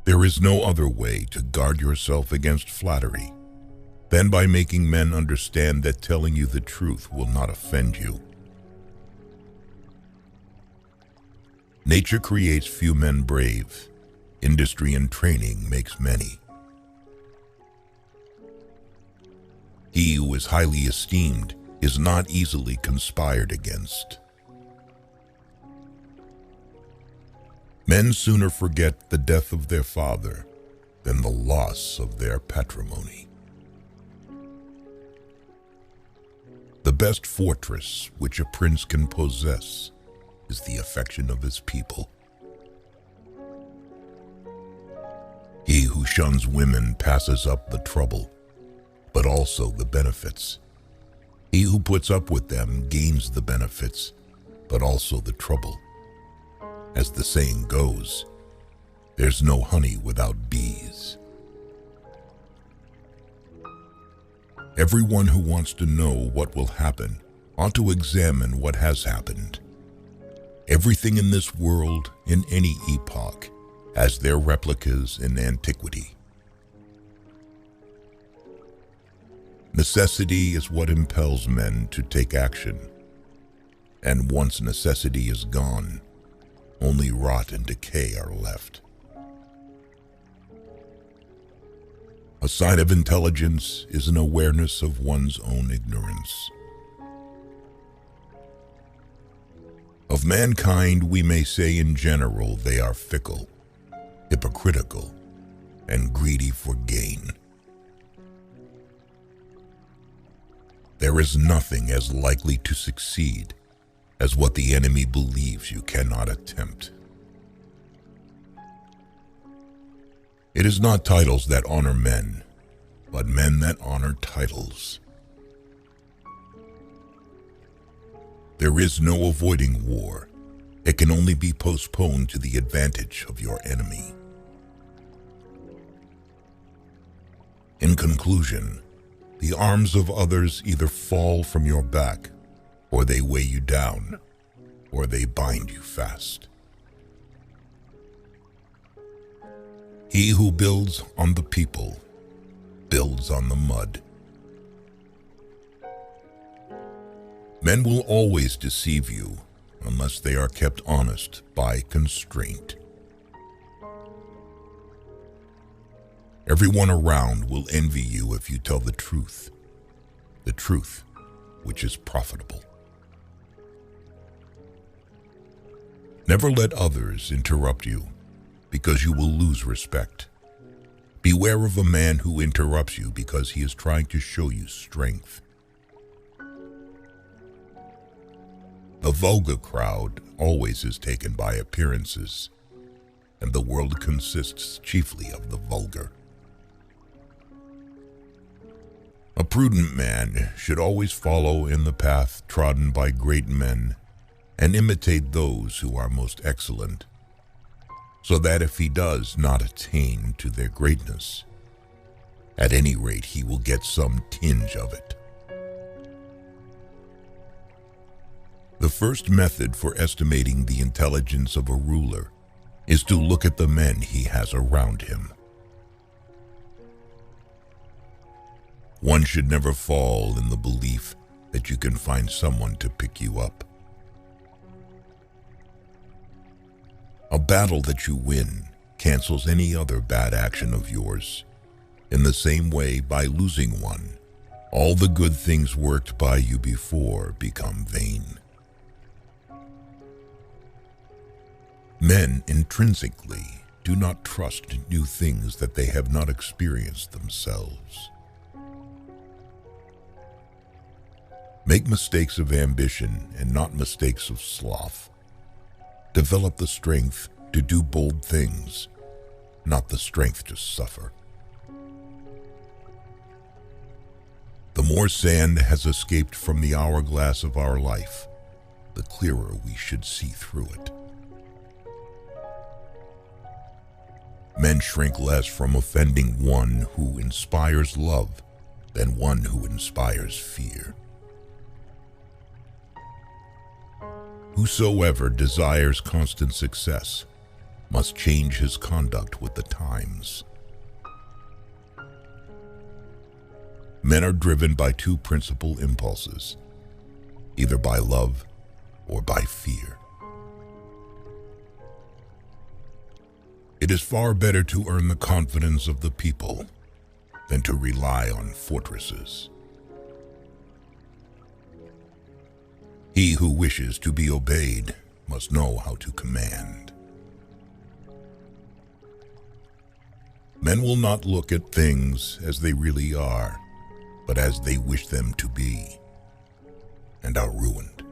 There is no other way to guard yourself against flattery than by making men understand that telling you the truth will not offend you. Nature creates few men brave. Industry and training makes many. He who is highly esteemed is not easily conspired against. Men sooner forget the death of their father than the loss of their patrimony. The best fortress which a prince can possess is the affection of his people. He who shuns women passes up the trouble, but also the benefits. He who puts up with them gains the benefits, but also the trouble. As the saying goes, there's no honey without bees. Everyone who wants to know what will happen ought to examine what has happened. Everything in this world, in any epoch, has their replicas in antiquity. Necessity is what impels men to take action, and once necessity is gone, only rot and decay are left. A sign of intelligence is an awareness of one's own ignorance. Of mankind, we may say in general they are fickle, hypocritical, and greedy for gain. There is nothing as likely to succeed as what the enemy believes you cannot attempt. It is not titles that honor men, but men that honor titles. There is no avoiding war. It can only be postponed to the advantage of your enemy. In conclusion, the arms of others either fall from your back, or they weigh you down, or they bind you fast. He who builds on the people builds on the mud. Men will always deceive you unless they are kept honest by constraint. Everyone around will envy you if you tell the truth which is profitable. Never let others interrupt you, because you will lose respect. Beware of a man who interrupts you because he is trying to show you strength. The vulgar crowd always is taken by appearances, and the world consists chiefly of the vulgar. A prudent man should always follow in the path trodden by great men and imitate those who are most excellent, so that if he does not attain to their greatness, at any rate he will get some tinge of it. The first method for estimating the intelligence of a ruler is to look at the men he has around him. One should never fall in the belief that you can find someone to pick you up. A battle that you win cancels any other bad action of yours. In the same way, by losing one, all the good things worked by you before become vain. Men intrinsically do not trust new things that they have not experienced themselves. Make mistakes of ambition and not mistakes of sloth. Develop the strength to do bold things, not the strength to suffer. The more sand has escaped from the hourglass of our life, the clearer we should see through it. Men shrink less from offending one who inspires love than one who inspires fear. Whosoever desires constant success must change his conduct with the times. Men are driven by two principal impulses, either by love or by fear. It is far better to earn the confidence of the people than to rely on fortresses. He who wishes to be obeyed must know how to command. Men will not look at things as they really are, but as they wish them to be, and are ruined.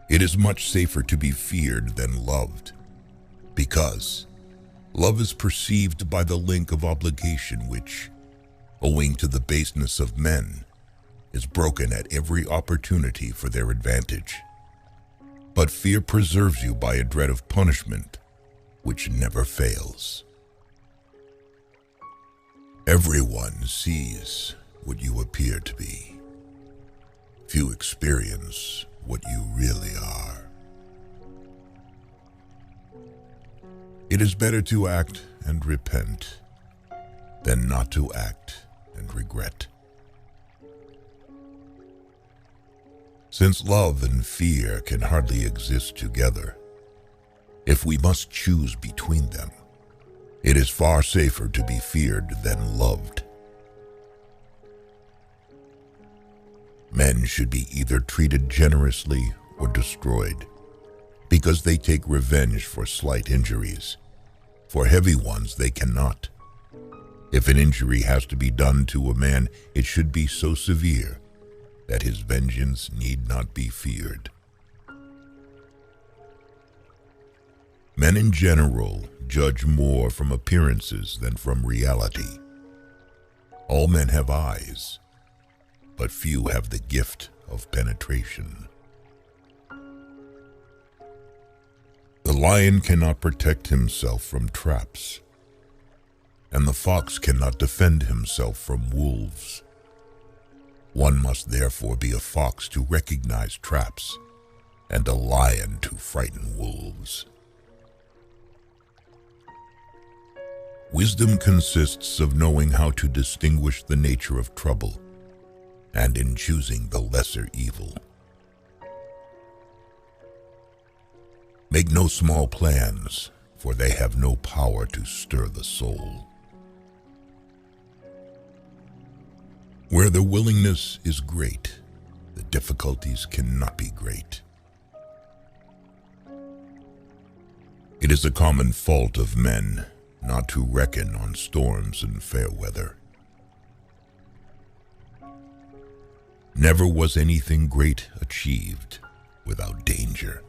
It is much safer to be feared than loved, because love is perceived by the link of obligation which, owing to the baseness of men, is broken at every opportunity for their advantage. But fear preserves you by a dread of punishment which never fails. Everyone sees what you appear to be. Few experience what you really are. It is better to act and repent than not to act and regret. Since love and fear can hardly exist together, if we must choose between them, it is far safer to be feared than loved. Men should be either treated generously or destroyed, because they take revenge for slight injuries. For heavy ones they cannot. If an injury has to be done to a man, it should be so severe that his vengeance need not be feared. Men in general judge more from appearances than from reality. All men have eyes, but few have the gift of penetration. The lion cannot protect himself from traps, and the fox cannot defend himself from wolves. One must therefore be a fox to recognize traps, and a lion to frighten wolves. Wisdom consists of knowing how to distinguish the nature of trouble, and in choosing the lesser evil. Make no small plans, for they have no power to stir the soul. Where the willingness is great, the difficulties cannot be great. It is a common fault of men not to reckon on storms and fair weather. Never was anything great achieved without danger.